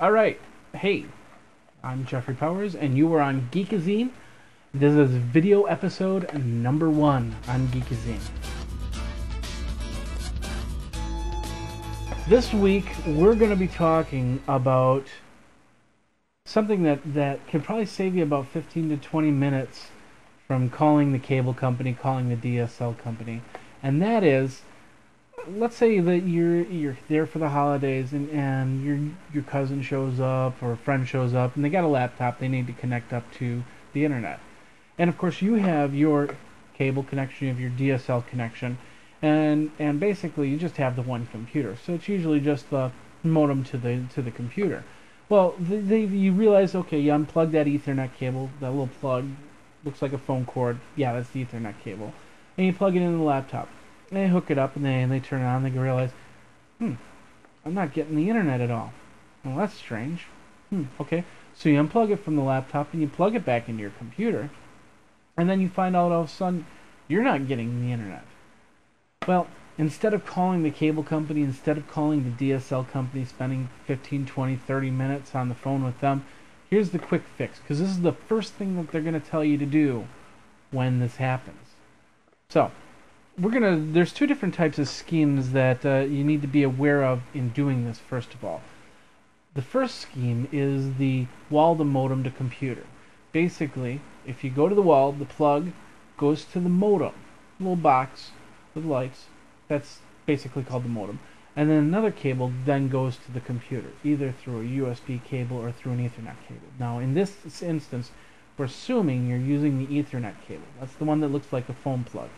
Alright, hey, I'm Jeffrey Powers, and you are on Geekazine. This is video episode number 1 on Geekazine. This week, we're going to be talking about something that can probably save you about 15 to 20 minutes from calling the cable company, calling the DSL company, and that is, let's say that you're there for the holidays and your cousin shows up or a friend shows up and they got a laptop they need to connect up to the internet. And of course you have your cable connection, you have your DSL connection, and basically you just have the one computer. So it's usually just the modem to the computer. Well, you realize, okay, you unplug that Ethernet cable, that little plug, looks like a phone cord. Yeah, that's the Ethernet cable. And you plug it into the laptop. They hook it up and they turn it on. They realize, I'm not getting the internet at all. Well, that's strange. Okay. So you unplug it from the laptop and you plug it back into your computer, and then you find out all of a sudden you're not getting the internet. Well, instead of calling the cable company, instead of calling the DSL company, spending 15, 20, 30 minutes on the phone with them, here's the quick fix, because this is the first thing that they're going to tell you to do when this happens. So, there's two different types of schemes that you need to be aware of in doing this. First of all, the first scheme is the wall to modem to computer. Basically, if you go to the wall, the plug goes to the modem, little box with lights. That's basically called the modem. And then another cable then goes to the computer, either through a USB cable or through an Ethernet cable. Now, in this instance, we're assuming you're using the Ethernet cable. That's the one that looks like a phone plug.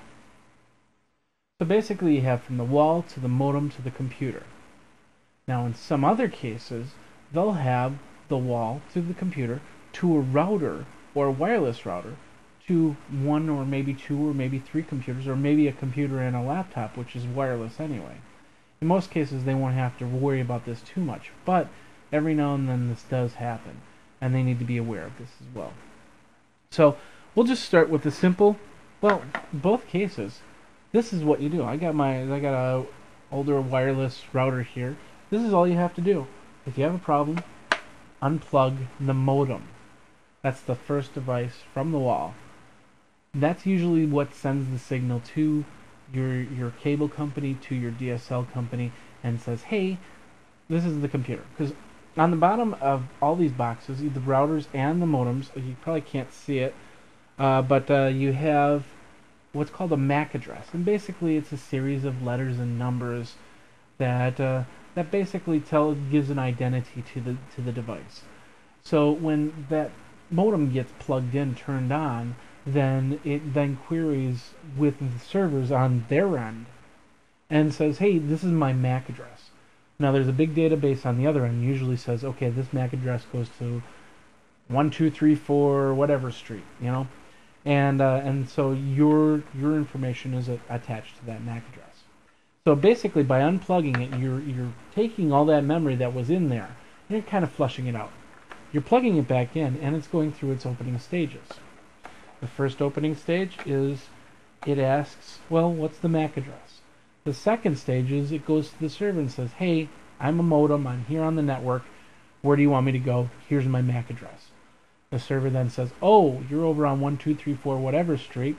So basically you have from the wall to the modem to the computer. Now in some other cases, they'll have the wall to the computer to a router or a wireless router to one or maybe two or maybe three computers, or maybe a computer and a laptop, which is wireless anyway. In most cases they won't have to worry about this too much, but every now and then this does happen, and they need to be aware of this as well. So we'll just start with the simple, well, both cases, this is what you do. I got a older wireless router here. This is all you have to do. If you have a problem, unplug the modem. That's the first device from the wall. That's usually what sends the signal to your cable company, to your DSL company, and says, hey, this is the computer. Because on the bottom of all these boxes, the routers and the modems, you probably can't see it, but you have what's called a MAC address, and basically it's a series of letters and numbers that basically gives an identity to the device. So when that modem gets plugged in, turned on, then it then queries with the servers on their end and says, hey, this is my MAC address. Now there's a big database on the other end, usually says, okay, this MAC address goes to 1234 whatever street, and so your information is attached to that MAC address. So basically, by unplugging it, you're taking all that memory that was in there, and you're kind of flushing it out. You're plugging it back in, and it's going through its opening stages. The first opening stage is it asks, well, what's the MAC address? The second stage is it goes to the server and says, hey, I'm a modem, I'm here on the network, where do you want me to go? Here's my MAC address. The server then says, oh, you're over on 1234 whatever street.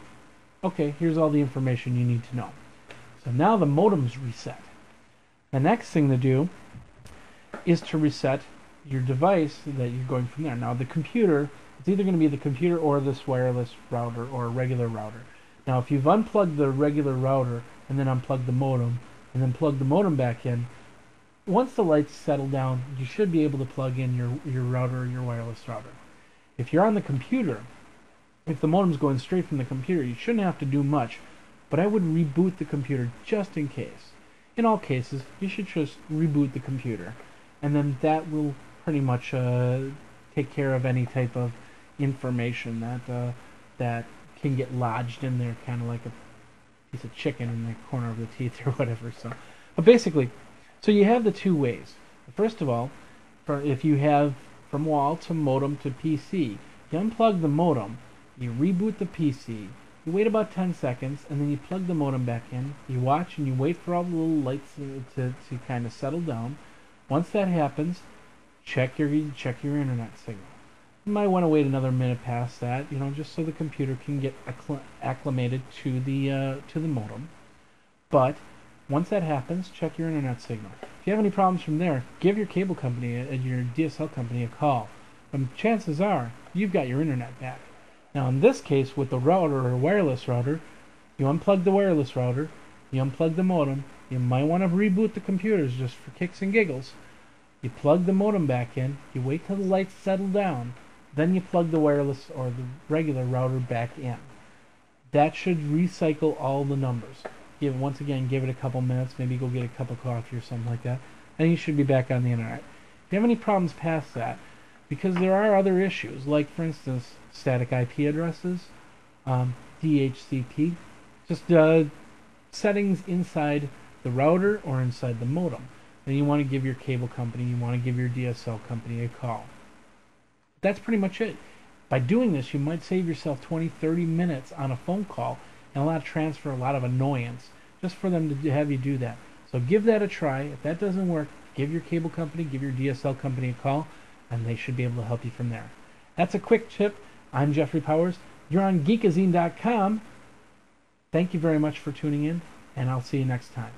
Okay, here's all the information you need to know. So now the modem's reset. The next thing to do is to reset your device that you're going from there. Now the computer, it's either going to be the computer or this wireless router or a regular router. Now if you've unplugged the regular router and then unplugged the modem and then plugged the modem back in, once the lights settle down, you should be able to plug in your router or your wireless router. If you're on the computer, if the modem's going straight from the computer, you shouldn't have to do much, but I would reboot the computer just in case. In all cases, you should just reboot the computer, and then that will pretty much take care of any type of information that can get lodged in there, kind of like a piece of chicken in the corner of the teeth or whatever. So, but basically, so you have the two ways. First of all, if you have from wall to modem to PC, you unplug the modem, you reboot the PC, you wait about 10 seconds, and then you plug the modem back in, you watch and you wait for all the little lights to kind of settle down. Once that happens, check your internet signal. You might want to wait another minute past that, just so the computer can get acclimated to the modem. But once that happens, check your internet signal. If you have any problems from there, give your cable company and your DSL company a call. Chances are you've got your internet back. Now in this case, with the router or wireless router, you unplug the wireless router, you unplug the modem, you might want to reboot the computers just for kicks and giggles. You plug the modem back in, you wait till the lights settle down, then you plug the wireless or the regular router back in. That should recycle all the numbers. Once again, give it a couple minutes, maybe go get a cup of coffee or something like that, and you should be back on the internet. If you have any problems past that, because there are other issues, like for instance, static IP addresses, DHCP, just settings inside the router or inside the modem. Then you want to give your cable company, you want to give your DSL company a call. That's pretty much it. By doing this, you might save yourself 20-30 minutes on a phone call and a lot of transfer, a lot of annoyance, just for them to have you do that. So give that a try. If that doesn't work, give your cable company, give your DSL company a call, and they should be able to help you from there. That's a quick tip. I'm Jeffrey Powers. You're on Geekazine.com. Thank you very much for tuning in, and I'll see you next time.